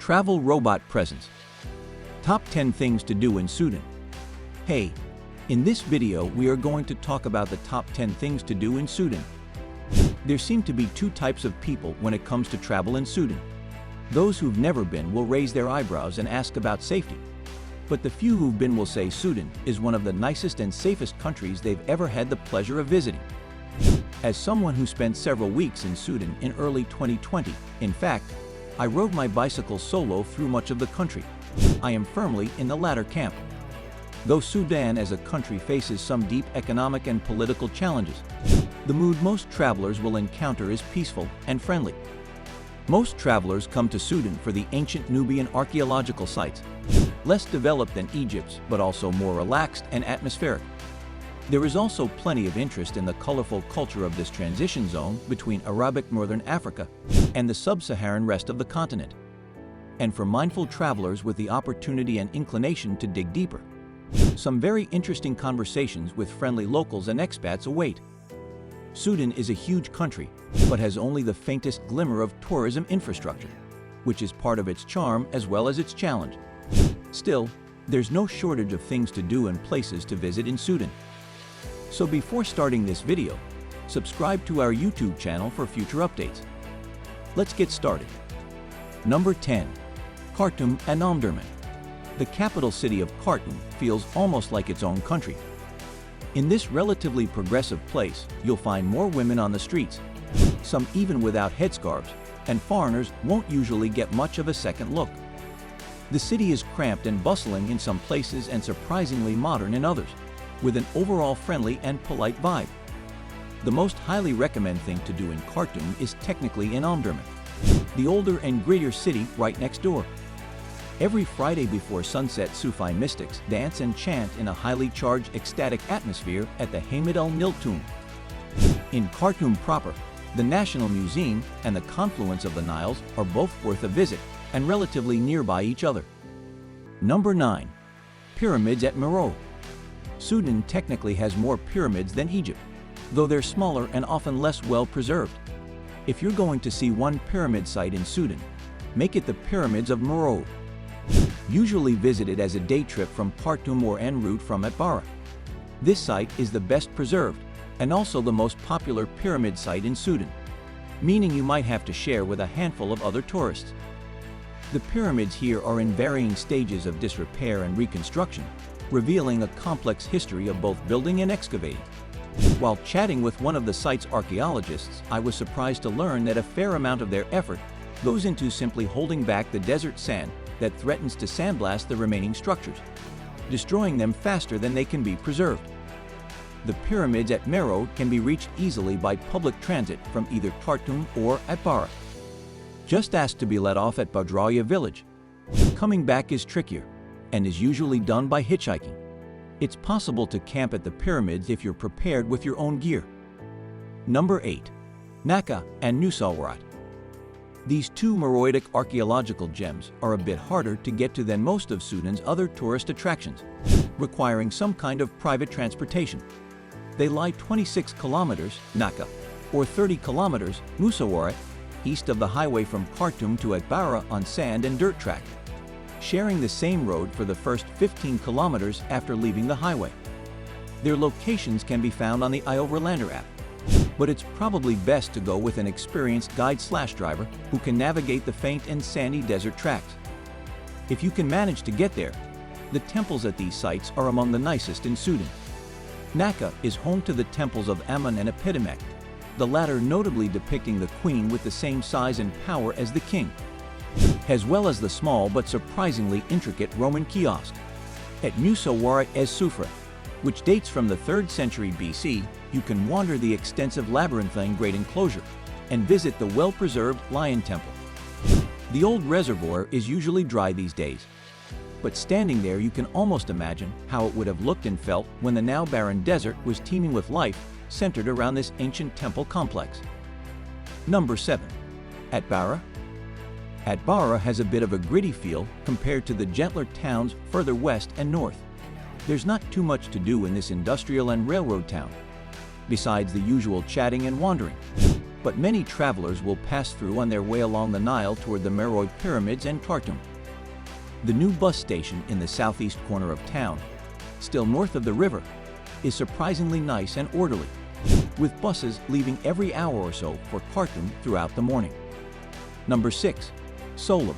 Travel robot presence. Top 10 things to do in Sudan. Hey, in this video we are going to talk about the top 10 things to do in Sudan. There seem to be two types of people when it comes to travel in Sudan. Those who've never been will raise their eyebrows and ask about safety. But the few who've been will say Sudan is one of the nicest and safest countries they've ever had the pleasure of visiting. As someone who spent several weeks in Sudan in early 2020, in fact, I rode my bicycle solo through much of the country. I am firmly in the latter camp. Though Sudan as a country faces some deep economic and political challenges, the mood most travelers will encounter is peaceful and friendly. Most travelers come to Sudan for the ancient Nubian archaeological sites, less developed than Egypt's but also more relaxed and atmospheric. There is also plenty of interest in the colorful culture of this transition zone between Arabic Northern Africa and the sub-Saharan rest of the continent. And for mindful travelers with the opportunity and inclination to dig deeper, some very interesting conversations with friendly locals and expats await. Sudan is a huge country, but has only the faintest glimmer of tourism infrastructure, which is part of its charm as well as its challenge. Still, there's no shortage of things to do and places to visit in Sudan. So before starting this video, subscribe to our YouTube channel for future updates. Let's get started. Number 10. Khartoum and Omdurman. The capital city of Khartoum feels almost like its own country. In this relatively progressive place, you'll find more women on the streets, some even without headscarves, and foreigners won't usually get much of a second look. The city is cramped and bustling in some places and surprisingly modern in others, with an overall friendly and polite vibe. The most highly recommended thing to do in Khartoum is technically in Omdurman, the older and grittier city right next door. Every Friday before sunset, Sufi mystics dance and chant in a highly charged, ecstatic atmosphere at the Hamid al-Nil tomb. In Khartoum proper, the National Museum and the confluence of the Niles are both worth a visit and relatively nearby each other. Number 9. Pyramids at Meroë. Sudan technically has more pyramids than Egypt, though they're smaller and often less well preserved. If you're going to see one pyramid site in Sudan, make it the Pyramids of Meroë. Usually visited as a day trip from Khartoum or en route from Atbara. This site is the best preserved and also the most popular pyramid site in Sudan, meaning you might have to share with a handful of other tourists. The pyramids here are in varying stages of disrepair and reconstruction, revealing a complex history of both building and excavating. While chatting with one of the site's archaeologists, I was surprised to learn that a fair amount of their effort goes into simply holding back the desert sand that threatens to sandblast the remaining structures, destroying them faster than they can be preserved. The pyramids at Meroë can be reached easily by public transit from either Khartoum or Atbara. Just ask to be let off at Badraya village. Coming back is trickier and is usually done by hitchhiking. It's possible to camp at the pyramids if you're prepared with your own gear. Number 8. Naga and Musawwarat. These two Meroitic archaeological gems are a bit harder to get to than most of Sudan's other tourist attractions, requiring some kind of private transportation. They lie 26 kilometers, Naga, or 30 kilometers, Musawwarat, east of the highway from Khartoum to Atbara on sand and dirt track, sharing the same road for the first 15 kilometers after leaving the highway. Their locations can be found on the iOverlander app, but it's probably best to go with an experienced guide/driver who can navigate the faint and sandy desert tracks. If you can manage to get there, the temples at these sites are among the nicest in Sudan. Naga is home to the temples of Amun and Epidemic, the latter notably depicting the queen with the same size and power as the king, as well as the small but surprisingly intricate Roman kiosk. At Musawwarat es Sufra, which dates from the 3rd century BC, you can wander the extensive labyrinthine great enclosure and visit the well-preserved Lion Temple. The old reservoir is usually dry these days, but standing there you can almost imagine how it would have looked and felt when the now barren desert was teeming with life centered around this ancient temple complex. Number 7. Atbara. Atbara has a bit of a gritty feel compared to the gentler towns further west and north. There's not too much to do in this industrial and railroad town, besides the usual chatting and wandering. but many travelers will pass through on their way along the Nile toward the Meroë pyramids and Khartoum. The new bus station in the southeast corner of town, still north of the river, is surprisingly nice and orderly, with buses leaving every hour or so for Khartoum throughout the morning. Number 6. Soleb.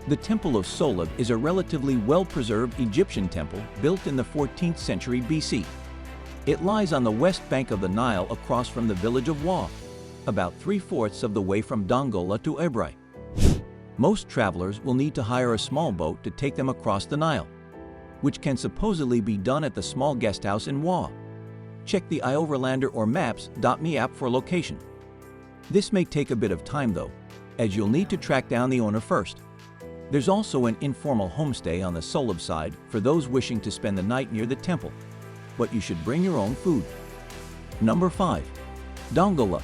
The Temple of Soleb is a relatively well-preserved Egyptian temple built in the 14th century BC. It lies on the west bank of the Nile across from the village of Wa, about 3/4 of the way from Dongola to Ebre. Most travelers will need to hire a small boat to take them across the Nile, which can supposedly be done at the small guest house in Wa. Check the iOverlander or Maps.me app for location. This may take a bit of time though, as you'll need to track down the owner first. There's also an informal homestay on the Soleb side for those wishing to spend the night near the temple, but you should bring your own food. Number 5. Dongola.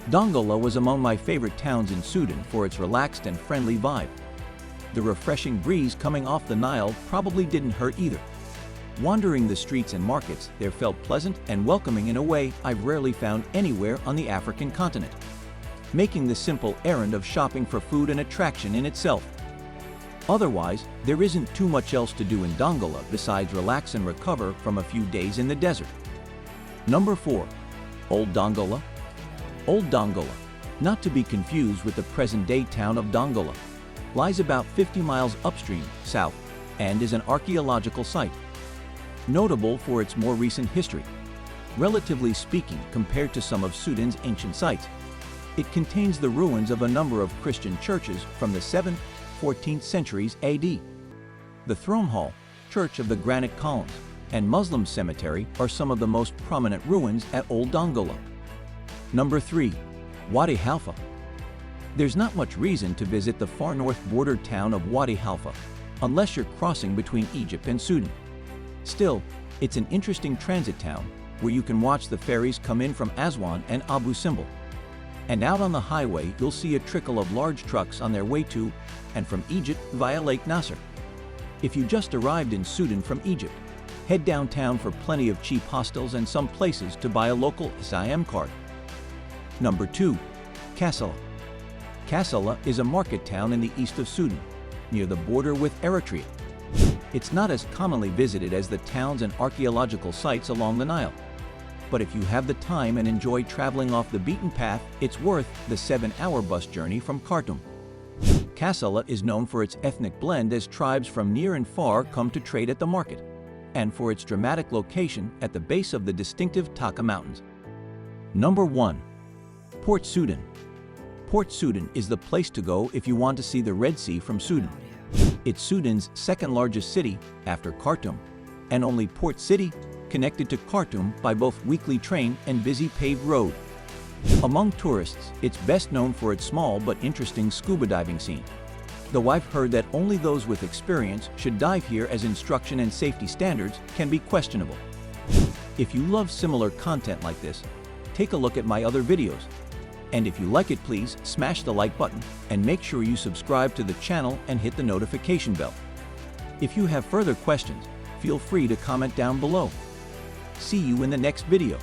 Dongola was among my favorite towns in Sudan for its relaxed and friendly vibe. The refreshing breeze coming off the Nile probably didn't hurt either. Wandering the streets and markets there felt pleasant and welcoming in a way I've rarely found anywhere on the African continent, making the simple errand of shopping for food an attraction in itself. Otherwise, there isn't too much else to do in Dongola besides relax and recover from a few days in the desert. Number 4. Old Dongola. Old Dongola, not to be confused with the present-day town of Dongola, lies about 50 miles upstream, south, and is an archaeological site. Notable for its more recent history, relatively speaking compared to some of Sudan's ancient sites, it contains the ruins of a number of Christian churches from the 7th, 14th centuries AD. The Throne Hall, Church of the Granite Columns, and Muslim Cemetery are some of the most prominent ruins at Old Dongola. Number 3. Wadi Halfa. There's not much reason to visit the far north border town of Wadi Halfa, unless you're crossing between Egypt and Sudan. Still, it's an interesting transit town where you can watch the ferries come in from Aswan and Abu Simbel. And out on the highway you'll see a trickle of large trucks on their way to and from Egypt via Lake Nasser. If you just arrived in Sudan from Egypt, head downtown for plenty of cheap hostels and some places to buy a local SIM card. Number 2. Kassala. Kassala is a market town in the east of Sudan, near the border with Eritrea. It's not as commonly visited as the towns and archaeological sites along the Nile, but if you have the time and enjoy traveling off the beaten path, it's worth the 7-hour bus journey from Khartoum. Kassala is known for its ethnic blend as tribes from near and far come to trade at the market, and for its dramatic location at the base of the distinctive Taka Mountains. Number 1. Port Sudan. Port Sudan is the place to go if you want to see the Red Sea from Sudan. It's Sudan's second largest city after Khartoum, and only port city connected to Khartoum by both weekly train and busy paved road. Among tourists, it's best known for its small but interesting scuba diving scene, though I've heard that only those with experience should dive here as instruction and safety standards can be questionable. If you love similar content like this, take a look at my other videos. And if you like it, please smash the like button and make sure you subscribe to the channel and hit the notification bell. If you have further questions, feel free to comment down below. See you in the next video.